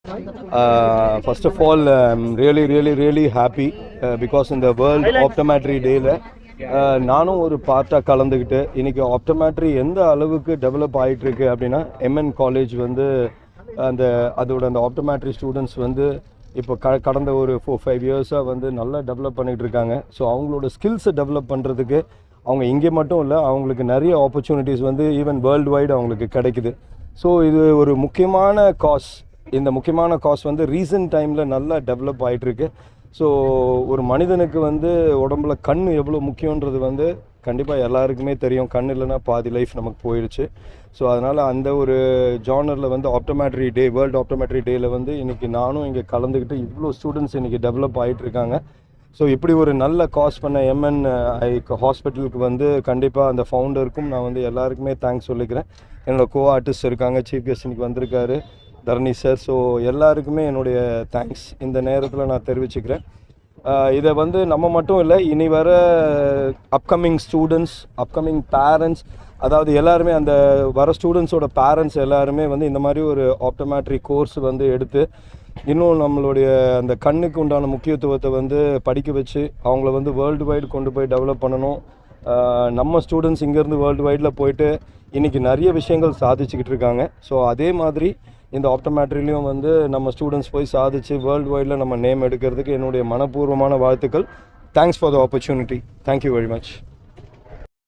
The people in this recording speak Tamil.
First of all, I'm really happy because in the World Optometry Day நானும் ஒரு பார்ட்டாக கலந்துக்கிட்டு இன்றைக்கி ஆப்டோமெட்ரி எந்த அளவுக்கு டெவலப் ஆகிட்டுருக்கு அப்படின்னா எம்என் காலேஜ் வந்து அந்த ஆப்டோமெட்ரி ஸ்டூடெண்ட்ஸ் வந்து இப்போ கடந்த ஒரு 4-5 இயர்ஸாக வந்து நல்லா டெவலப் பண்ணிகிட்டு இருக்காங்க. ஸோ அவங்களோட ஸ்கில்ஸை டெவலப் பண்ணுறதுக்கு அவங்க இங்கே மட்டும் இல்லை, அவங்களுக்கு நிறைய ஆப்பர்ச்சுனிட்டிஸ் வந்து ஈவன் வேர்ல்டு வைடு அவங்களுக்கு கிடைக்குது. ஸோ இது ஒரு முக்கியமான காஸ். இந்த முக்கியமான காஸ் வந்து ரீசன்ட் டைமில் நல்லா டெவலப் ஆகிட்டுருக்கு. ஸோ ஒரு மனிதனுக்கு வந்து உடம்புல கண் எவ்வளோ முக்கியன்றது வந்து கண்டிப்பாக எல்லாருக்குமே தெரியும். கண் இல்லைன்னா பாதி லைஃப் நமக்கு போயிடுச்சு. ஸோ அதனால் அந்த ஒரு ஜானரில் வந்து ஆப்டோமெட்ரி டே, வேர்ல்டு ஆப்டோமெட்ரி டேயில் வந்து இன்றைக்கி நானும் இங்கே கலந்துக்கிட்டு இவ்வளோ ஸ்டூடெண்ட்ஸ் இன்றைக்கி டெவலப் ஆகிட்டுருக்காங்க. ஸோ இப்படி ஒரு நல்ல காஸ் பண்ண எம்என் ஹாஸ்பிட்டலுக்கு வந்து கண்டிப்பாக அந்த ஃபவுண்டருக்கும் நான் வந்து எல்லாருக்குமே தேங்க்ஸ் சொல்லிக்கிறேன். என்னோடய கோ ஆர்டிஸ்ட் இருக்காங்க, சீஃப் கெஸ்ட் இன்றைக்கி வந்திருக்காரு தரணி சார். ஸோ எல்லாருக்குமே என்னுடைய தேங்க்ஸ் இந்த நேரத்தில் நான் தெரிவிச்சுக்கிறேன். இதை வந்து நம்ம மட்டும் இல்லை, இனி வர அப்கமிங் ஸ்டூடெண்ட்ஸ், அப்கமிங் பேரண்ட்ஸ், அதாவது எல்லாருமே அந்த வர ஸ்டூடெண்ட்ஸோட பேரண்ட்ஸ் எல்லாருமே வந்து இந்த மாதிரி ஒரு ஆப்டோமெட்ரி கோர்ஸ் வந்து எடுத்து இன்னும் நம்மளுடைய அந்த கண்ணுக்கு உண்டான முக்கியத்துவத்தை வந்து படிக்க வச்சு அவங்கள வந்து வேர்ல்டு வைடு கொண்டு போய் டெவலப் பண்ணணும். நம்ம ஸ்டூடெண்ட்ஸ் இங்கேருந்து வேர்ல்டு வைடில் போயிட்டு இன்றைக்கி நிறைய விஷயங்கள் சாதிச்சுக்கிட்டு இருக்காங்க. ஸோ அதே மாதிரி இந்த ஆப்டோமெட்ரிலையும் வந்து நம்ம ஸ்டூடெண்ட்ஸ் போய் சாதிச்சு வேர்ல்டு வைடில் நம்ம நேம் எடுக்கிறதுக்கு என்னுடைய மனப்பூர்வமான வாழ்த்துக்கள். Thanks for the opportunity. Thank you very much.